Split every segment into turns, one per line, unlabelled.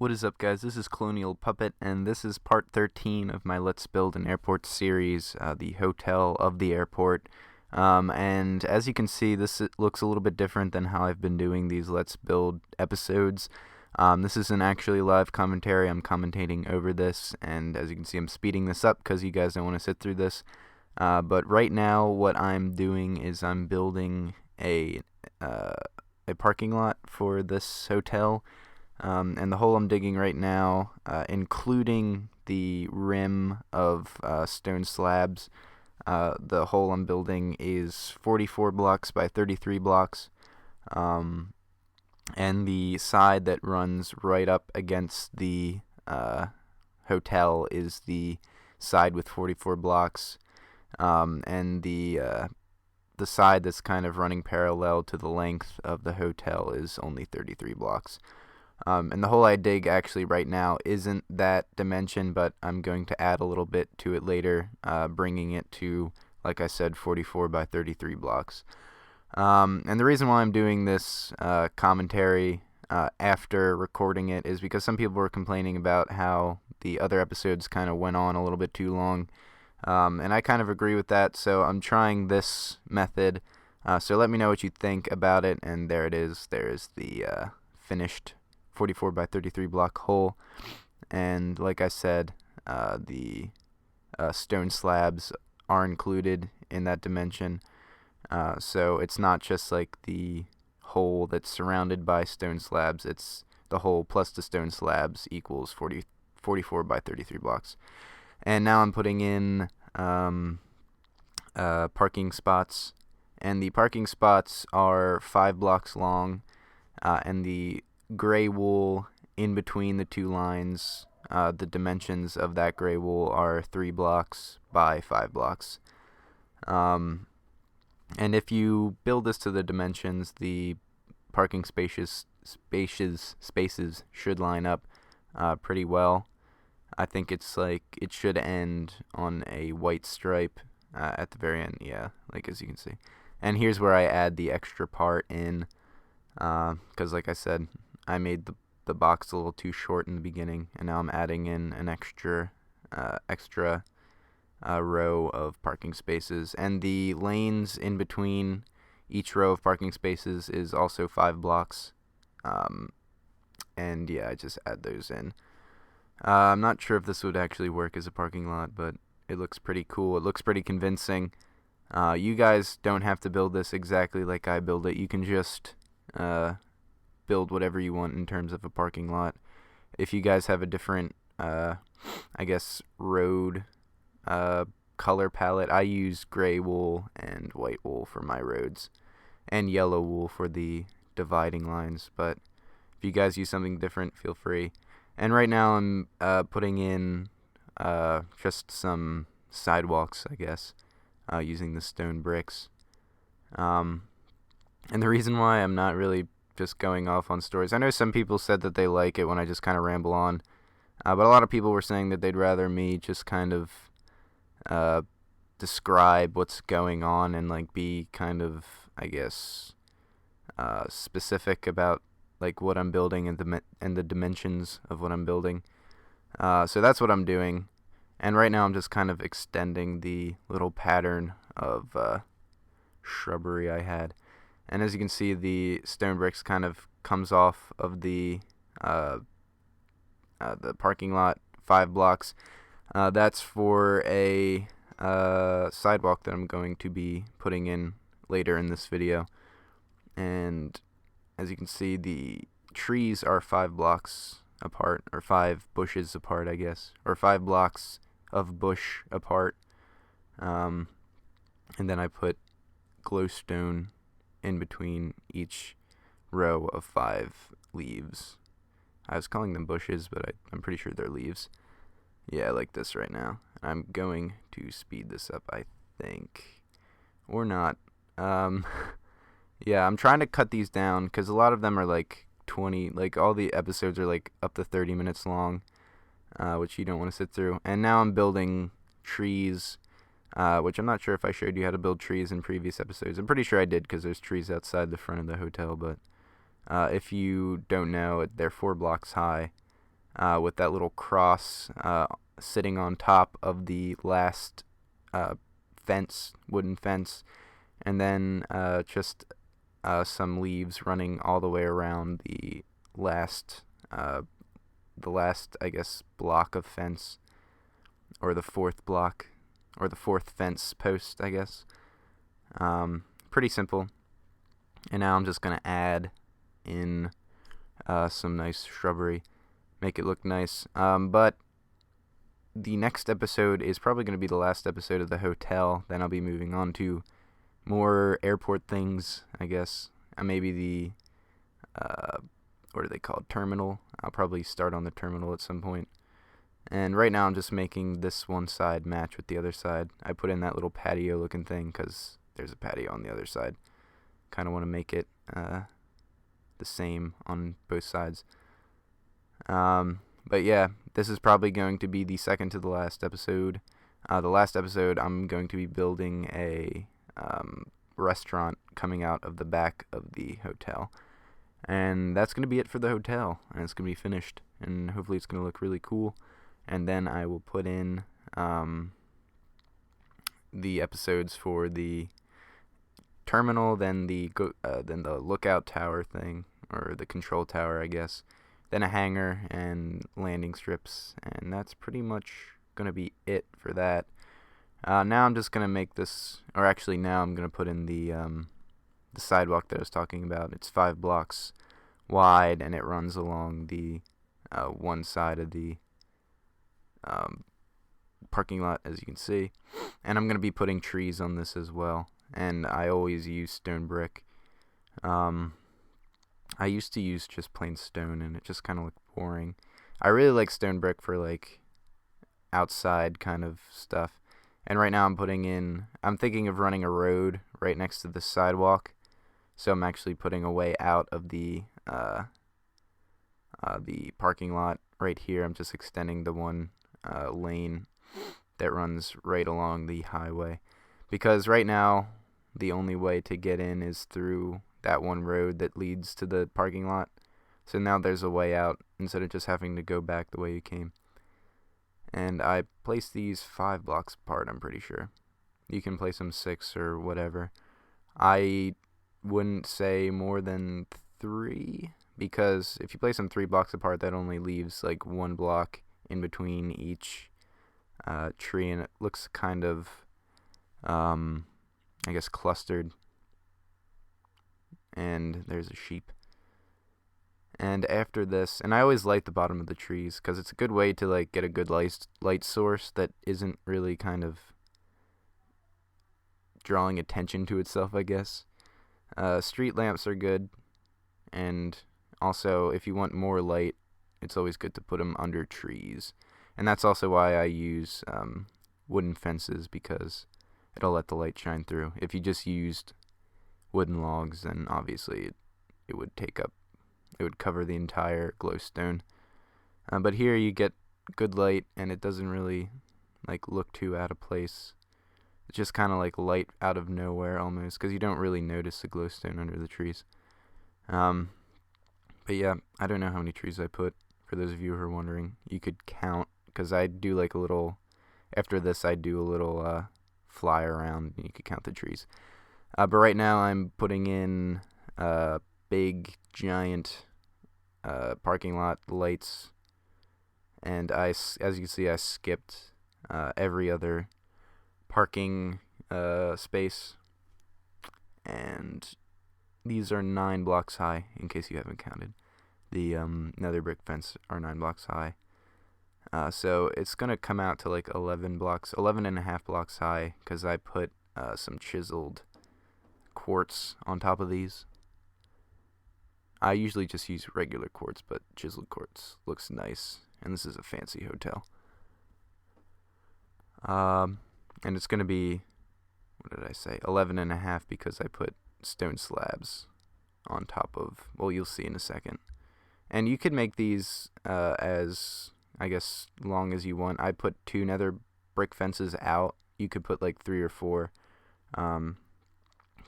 What is up, guys? This is Colonial Puppet, and this is part 13 of my Let's Build an Airport series, the Hotel of the Airport. And as you can see, looks a little bit different than how I've been doing these Let's Build episodes. This isn't actually live commentary. I'm commentating over this, and as you can see, I'm speeding this up because you guys don't want to sit through this. But right now, what I'm doing is I'm building a parking lot for this hotel. And the hole I'm digging right now, including the rim of stone slabs, the hole I'm building is 44 blocks by 33 blocks. And the side that runs right up against the hotel is the side with 44 blocks. And the side that's kind of running parallel to the length of the hotel is only 33 blocks. And the hole I dig actually right now isn't that dimension, but I'm going to add a little bit to it later, bringing it to, like I said, 44 by 33 blocks. And the reason why I'm doing this commentary after recording it is because some people were complaining about how the other episodes kind of went on a little bit too long. And I kind of agree with that, so I'm trying this method. So let me know what you think about it, and there it is. There is the finished 44 by 33 block hole, and like I said, the stone slabs are included in that dimension, so it's not just like the hole that's surrounded by stone slabs, it's the hole plus the stone slabs equals 44 by 33 blocks. And now I'm putting in parking spots, and the parking spots are 5 blocks long, and the gray wool in between the two lines, the dimensions of that gray wool are 3 blocks by 5 blocks. And if you build this to the dimensions, the parking spaces should line up pretty well. I think it's like it should end on a white stripe at the very end, yeah, like as you can see. And here's where I add the extra part in, because like I said, I made the box a little too short in the beginning, and now I'm adding in an extra row of parking spaces. And the lanes in between each row of parking spaces is also 5 blocks. And yeah, I just add those in. I'm not sure if this would actually work as a parking lot, but it looks pretty cool. It looks pretty convincing. You guys don't have to build this exactly like I build it. You can just build whatever you want in terms of a parking lot. If you guys have a different, I guess, road color palette, I use gray wool and white wool for my roads, and yellow wool for the dividing lines. But if you guys use something different, feel free. And right now I'm putting in just some sidewalks, I guess, using the stone bricks. And the reason why I'm not really just going off on stories, I know some people said that they like it when I just kind of ramble on, but a lot of people were saying that they'd rather me just kind of describe what's going on and like be kind of, I guess, specific about like what I'm building and the dimensions of what I'm building. So that's what I'm doing, and right now I'm just kind of extending the little pattern of shrubbery I had. And as you can see, the stone bricks kind of comes off of the parking lot 5 blocks. That's for a sidewalk that I'm going to be putting in later in this video. And as you can see, the trees are 5 blocks apart, or 5 bushes apart, I guess, or 5 blocks of bush apart. And then I put glowstone in between each row of 5 leaves. I was calling them bushes, but I'm pretty sure they're leaves. Yeah, like this right now. I'm going to speed this up, I think. Or not. Yeah, I'm trying to cut these down because a lot of them are like 20, like all the episodes are like up to 30 minutes long, which you don't want to sit through. And now I'm building trees, which I'm not sure if I showed you how to build trees in previous episodes. I'm pretty sure I did because there's trees outside the front of the hotel, but if you don't know, they're 4 blocks high, with that little cross sitting on top of the last wooden fence, and then just some leaves running all the way around the last, I guess, block of fence, or the fourth block, or the fourth fence post, I guess. Pretty simple. And now I'm just going to add in some nice shrubbery, make it look nice. But the next episode is probably going to be the last episode of the hotel. Then I'll be moving on to more airport things, I guess. Maybe the, what are they called, terminal. I'll probably start on the terminal at some point. And right now I'm just making this one side match with the other side. I put in that little patio looking thing because there's a patio on the other side. Kind of want to make it the same on both sides. But yeah, this is probably going to be the second to the last episode. The last episode, I'm going to be building a restaurant coming out of the back of the hotel. And that's going to be it for the hotel. And it's going to be finished. And hopefully it's going to look really cool. And then I will put in the episodes for the terminal, then the lookout tower thing, or the control tower, I guess. Then a hangar and landing strips. And that's pretty much going to be it for that. Now I'm just going to make this, or actually now I'm going to put in the sidewalk that I was talking about. It's 5 blocks wide, and it runs along the one side of the parking lot, as you can see. And I'm going to be putting trees on this as well. And I always use stone brick. I used to use just plain stone, and it just kind of looked boring. I really like stone brick for, like, outside kind of stuff. And right now I'm thinking of running a road right next to the sidewalk. So I'm actually putting a way out of the parking lot right here. I'm just extending the one lane that runs right along the highway. Because right now, the only way to get in is through that one road that leads to the parking lot. So now there's a way out instead of just having to go back the way you came. And I placed these 5 blocks apart, I'm pretty sure. You can place them 6 or whatever. I wouldn't say more than 3, because if you place them 3 blocks apart, that only leaves like 1 block in between each tree, and it looks kind of, I guess, clustered. And there's a sheep. And after this, and I always light the bottom of the trees because it's a good way to like get a good light source that isn't really kind of drawing attention to itself, I guess. Street lamps are good, and also if you want more light, it's always good to put them under trees. And that's also why I use wooden fences, because it'll let the light shine through. If you just used wooden logs, then obviously it would cover the entire glowstone. But here you get good light, and it doesn't really like look too out of place. It's just kind of like light out of nowhere almost, because you don't really notice the glowstone under the trees. But yeah, I don't know how many trees I put, for those of you who are wondering. You could count, because I do like a little, after this I do a little fly around, and you could count the trees. But right now I'm putting in big, giant parking lot lights, and as you can see, I skipped every other parking space, and these are 9 blocks high, in case you haven't counted. The nether brick fence are 9 blocks high. So it's going to come out to like 11 and a half blocks high, because I put some chiseled quartz on top of these. I usually just use regular quartz, but chiseled quartz looks nice, and this is a fancy hotel. And it's going to be, what did I say, 11 and a half, because I put stone slabs on top of, well, you'll see in a second. And you could make these as, I guess, long as you want. I put 2 nether brick fences out. You could put like 3 or 4.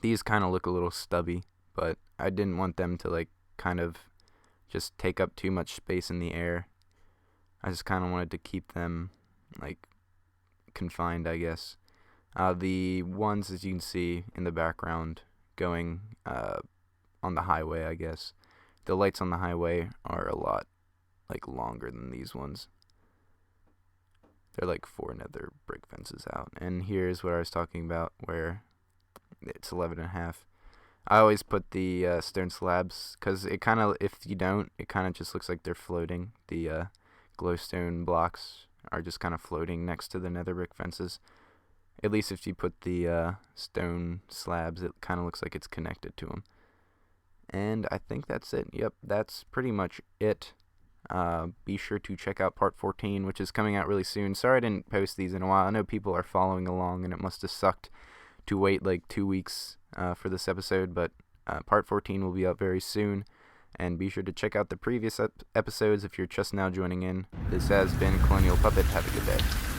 These kind of look a little stubby, but I didn't want them to like kind of just take up too much space in the air. I just kind of wanted to keep them, like, confined, I guess. The ones, as you can see in the background, going on the highway, I guess. The lights on the highway are a lot, like, longer than these ones. They're like 4 nether brick fences out. And here's what I was talking about, where it's 11.5. I always put the stone slabs, because it kind of, if you don't, it kind of just looks like they're floating. The glowstone blocks are just kind of floating next to the nether brick fences. At least if you put the stone slabs, it kind of looks like it's connected to them. And I think that's it. Yep, that's pretty much it. Be sure to check out part 14, which is coming out really soon. Sorry I didn't post these in a while. I know people are following along, and it must have sucked to wait like 2 weeks for this episode, but part 14 will be up very soon. And be sure to check out the previous episodes if you're just now joining in. This has been Colonial Puppet. Have a good day.